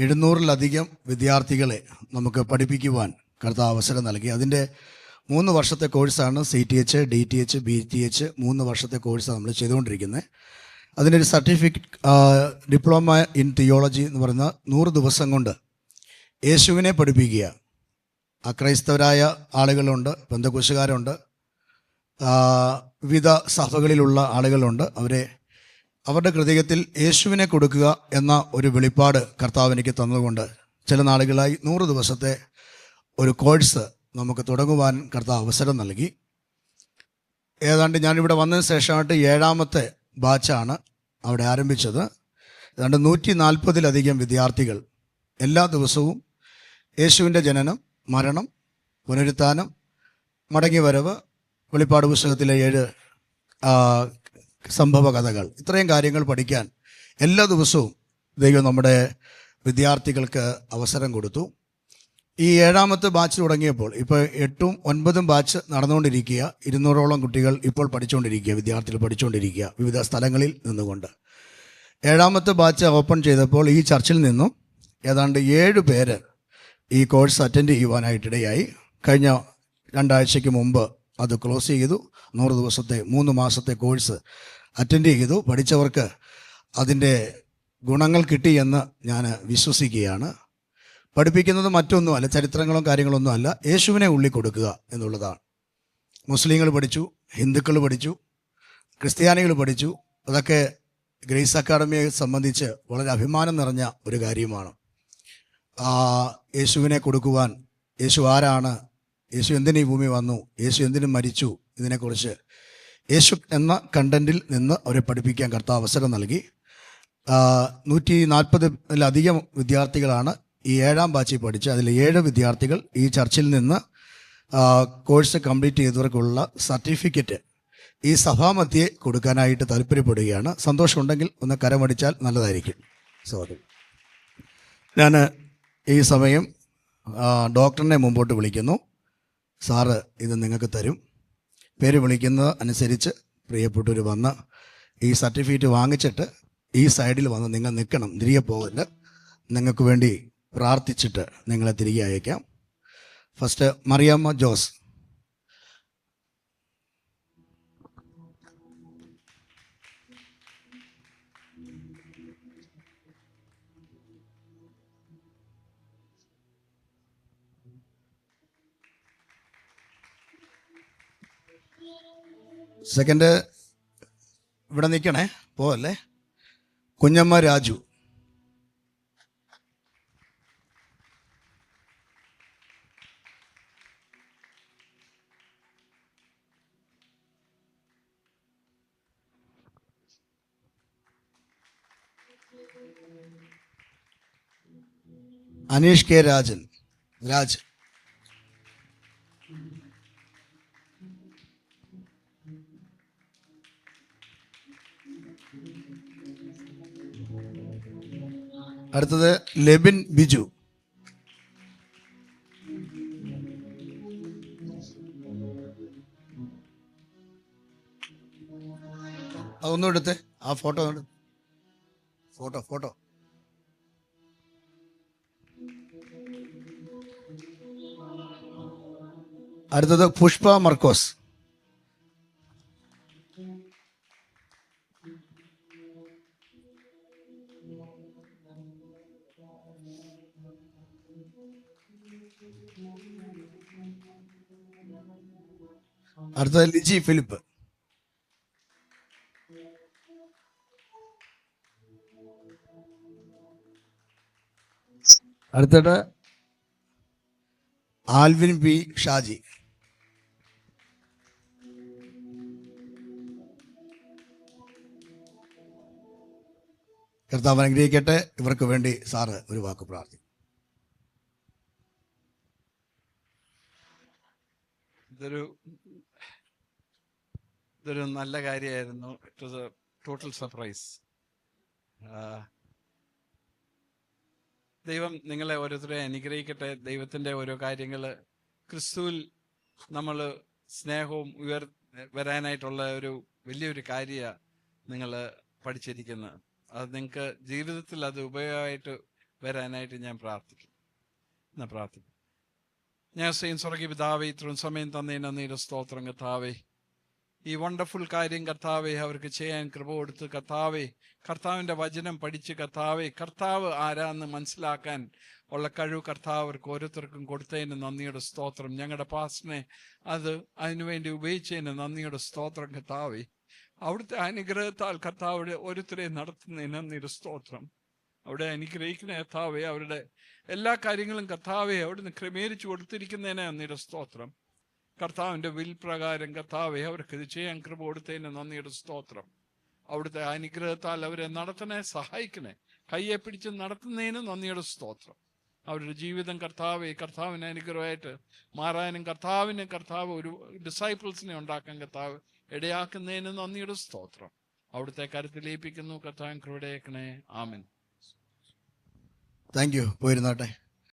700-ലധികം വിദ്യാർത്ഥികളെ നമുക്ക് പഠിപ്പിക്കുവാൻ കർത്താവ് അവസരം നൽകി. അതിൻ്റെ 3 വർഷത്തെ കോഴ്സാണ് CTH, DTH, BTH 3 വർഷത്തെ കോഴ്സാണ് നമ്മൾ ചെയ്തുകൊണ്ടിരിക്കുന്നത്. അതിൻ്റെ ഒരു സർട്ടിഫിക്കറ്റ് ഡിപ്ലോമ ഇൻ തിയോളജി എന്ന് പറയുന്ന 100 ദിവസം കൊണ്ട് യേശുവിനെ പഠിപ്പിക്കുക. അക്രൈസ്തവരായ ആളുകളുണ്ട്, പെന്തക്കോസ്തുകാരുണ്ട്, വിവിധ സഭകളിലുള്ള ആളുകളുണ്ട്. അവരുടെ ഹൃദയത്തിൽ യേശുവിനെ കൊടുക്കുക എന്ന ഒരു വെളിപ്പാട് കർത്താവ് എനിക്ക് തന്നതുകൊണ്ട് ചില നാളുകളായി 100 ദിവസത്തെ ഒരു കോഴ്സ് നമുക്ക് തുടങ്ങുവാൻ കർത്താവ് അവസരം നൽകി. ഏതാണ്ട് ഞാനിവിടെ വന്നതിന് ശേഷമായിട്ട് 7ാമത്തെ ബാച്ചാണ് അവിടെ ആരംഭിച്ചത്. ഏതാണ്ട് 140-ലധികം വിദ്യാർത്ഥികൾ എല്ലാ ദിവസവും യേശുവിൻ്റെ ജനനം, മരണം, പുനരുത്ഥാനം, മടങ്ങിവരവ്, വെളിപ്പാട് പുസ്തകത്തിലെ 7 സംഭവ കഥകൾ, ഇത്രയും കാര്യങ്ങൾ പഠിക്കാൻ എല്ലാ ദിവസവും ദൈവം നമ്മുടെ വിദ്യാർത്ഥികൾക്ക് അവസരം കൊടുത്തു. ഈ 7ാമത്തെ ബാച്ച് തുടങ്ങിയപ്പോൾ ഇപ്പോൾ 8ഉം 9ഉം ബാച്ച് നടന്നുകൊണ്ടിരിക്കുക. 200ഓളം കുട്ടികൾ ഇപ്പോൾ പഠിച്ചുകൊണ്ടിരിക്കുക, വിദ്യാർത്ഥികൾ പഠിച്ചുകൊണ്ടിരിക്കുക വിവിധ സ്ഥലങ്ങളിൽ നിന്നുകൊണ്ട്. 7ാമത്തെ ബാച്ച് ഓപ്പൺ ചെയ്തപ്പോൾ ഈ ചർച്ചിൽ നിന്നും ഏതാണ്ട് 7 പേര് ഈ കോഴ്സ് അറ്റൻഡ് ചെയ്യുവാനായിട്ടിടയായി. കഴിഞ്ഞ 2 ആഴ്ചയ്ക്ക് മുമ്പ് അത് ക്ലോസ് ചെയ്തു. 100 ദിവസത്തെ 3 മാസത്തെ കോഴ്സ് അറ്റൻഡ് ചെയ്തു. പഠിച്ചവർക്ക് അതിൻ്റെ ഗുണങ്ങൾ കിട്ടിയെന്ന് ഞാൻ വിശ്വസിക്കുകയാണ്. പഠിപ്പിക്കുന്നത് മറ്റൊന്നുമല്ല, ചരിത്രങ്ങളും കാര്യങ്ങളൊന്നും അല്ല, യേശുവിനെ ഉള്ളിൽ കൊടുക്കുക എന്നുള്ളതാണ്. മുസ്ലിങ്ങൾ പഠിച്ചു, ഹിന്ദുക്കൾ പഠിച്ചു, ക്രിസ്ത്യാനികൾ പഠിച്ചു. അതൊക്കെ ഗ്രേസ് അക്കാഡമിയെ സംബന്ധിച്ച് വളരെ അഭിമാനം നിറഞ്ഞ ഒരു കാര്യമാണ്. യേശുവിനെ കൊടുക്കുവാൻ, യേശു ആരാണ്, യേശു എന്തിന് ഈ ഭൂമി വന്നു, യേശു എന്തിനു മരിച്ചു, ഇതിനെക്കുറിച്ച് യേശു എന്ന കണ്ടൻറ്റിൽ നിന്ന് അവരെ പഠിപ്പിക്കാൻ കർത്താവ് അവസരം നൽകി. 140-ലധികം വിദ്യാർത്ഥികളാണ് ഈ 7ാം ബാച്ചിൽ പഠിച്ച്. അതിൽ 7 വിദ്യാർത്ഥികൾ ഈ ചർച്ചിൽ നിന്ന് കോഴ്സ് കംപ്ലീറ്റ് ചെയ്തവർക്കുള്ള സർട്ടിഫിക്കറ്റ് ഈ സഭാമധ്യേ കൊടുക്കാനായിട്ട് താല്പര്യപ്പെടുകയാണ്. സന്തോഷമുണ്ടെങ്കിൽ ഒന്ന് കരമടിച്ചാൽ നല്ലതായിരിക്കും. സോറി, ഞാൻ ഈ സമയം ഡോക്ടറിനെ മുമ്പോട്ട് വിളിക്കുന്നു. സാറ് ഇത് നിങ്ങൾക്ക് തരും. പേര് വിളിക്കുന്നത് അനുസരിച്ച് പ്രിയപ്പെട്ടവർ വന്ന് ഈ സർട്ടിഫിക്കറ്റ് വാങ്ങിച്ചിട്ട് ഈ സൈഡിൽ വന്ന് നിങ്ങൾ നിൽക്കണം, തിരികെ പോകരുത്. നിങ്ങൾക്ക് വേണ്ടി പ്രാർത്ഥിച്ചിട്ട് നിങ്ങളെ തിരികെ അയക്കാം. ഫസ്റ്റ് മറിയാമ്മ ജോസ്. സെക്കൻഡ് ഇവിടെ നിൽക്കണേ, പോവല്ലേ. കുഞ്ഞമ്മ രാജു. അനീഷ് കെ രാജൻ. രാജ്. അടുത്തത് ലെബിൻ ബിജു. അതൊന്നും എടുത്ത് ആ ഫോട്ടോ ഫോട്ടോ. അടുത്തത് പുഷ്പ മർക്കോസ്. അടുത്തത് ലിജി ഫിലിപ്പ്. അടുത്തത് ആൽവിൻ പി ഷാജി. കർത്താവ് അനുഗ്രഹിക്കട്ടെ. ഇവർക്ക് വേണ്ടി സാറ് ഒരു വാക്ക് പ്രാർത്ഥിക്കും. ഇതൊരു നല്ല കാര്യമായിരുന്നു. It was A total surprise. ദൈവം നിങ്ങളെ ഓരോരുത്തരെ അനുഗ്രഹിക്കട്ടെ. ദൈവത്തിൻ്റെ ഓരോ കാര്യങ്ങൾ, ക്രിസ്തുവിൽ നമ്മൾ സ്നേഹവും വരാനായിട്ടുള്ള ഒരു വലിയൊരു കാര്യമാണ് നിങ്ങൾ പഠിച്ചിരിക്കുന്നത്. അത് നിങ്ങൾക്ക് ജീവിതത്തിൽ അത് ഉപയോഗമായിട്ട് വരാനായിട്ട് ഞാൻ പ്രാർത്ഥിക്കും. എന്നാ പ്രാർത്ഥിക്കും. ഞാൻ സ്വർഗീയ പിതാവേ, ഇത്രയും സമയം തന്നതിന് നന്ദിയുടെ സ്തോത്രം കർത്താവേ. ഈ വണ്ടർഫുൾ കാര്യം കർത്താവെ അവർക്ക് ചെയ്യാൻ കൃപ കൊടുത്ത് കർത്താവെ, കർത്താവിൻ്റെ വചനം പഠിച്ച് കർത്താവെ, കർത്താവ് ആരാന്ന് മനസ്സിലാക്കാൻ ഉള്ള കഴിവ് കർത്താവ് അവർക്ക് ഓരോരുത്തർക്കും കൊടുത്തതിന് നന്ദിയുടെ സ്തോത്രം. ഞങ്ങളുടെ പാസ്റ്ററിനെ അതിനുവേണ്ടി ഉപയോഗിച്ചതിന് നന്ദിയുടെ സ്തോത്രം കർത്താവെ. അവിടുത്തെ അനുഗ്രഹത്താൽ കർത്താവിടെ ഓരോരുത്തരെയും നടത്തുന്നതിന് നന്ദിയുടെ സ്തോത്രം. അവിടെ അനുഗ്രഹിക്കുന്ന കർത്താവെ, അവരുടെ എല്ലാ കാര്യങ്ങളും കർത്താവെ അവിടുന്ന് ക്രമീകരിച്ചു കൊടുത്തിരിക്കുന്നതിന് നന്ദിയുടെ സ്തോത്രം. കർത്താവിൻ്റെ വിൽ പ്രകാരം കർത്താവെ അവർക്ക് ഇത് ചെയ്യാൻ കൃപ കൊടുത്തതിന് നന്ദിയുടെ സ്തോത്രം. അവിടുത്തെ അനുഗ്രഹത്താൽ അവരെ നടത്തണേ, സഹായിക്കണേ, കയ്യെ പിടിച്ച് നടത്തുന്നതിന് നന്ദിയുടെ സ്തോത്രം. അവരുടെ ജീവിതം കർത്താവെ കർത്താവിന് അനുഗ്രഹമായിട്ട് മാറാനും കർത്താവ് ഒരു ഡിസൈപ്പിൾസിനെ ഉണ്ടാക്കാൻ കർത്താവ് ഇടയാക്കുന്നതിന് നന്ദിയുടെ സ്തോത്രം. അവിടുത്തെ കരുത്തിൽ ഏൽപ്പിക്കുന്നു. കർത്താവിൻ കൃപ ഇടയാക്കണേ. ആമേൻ. Thank you. പോയിരുന്നാട്ടെ.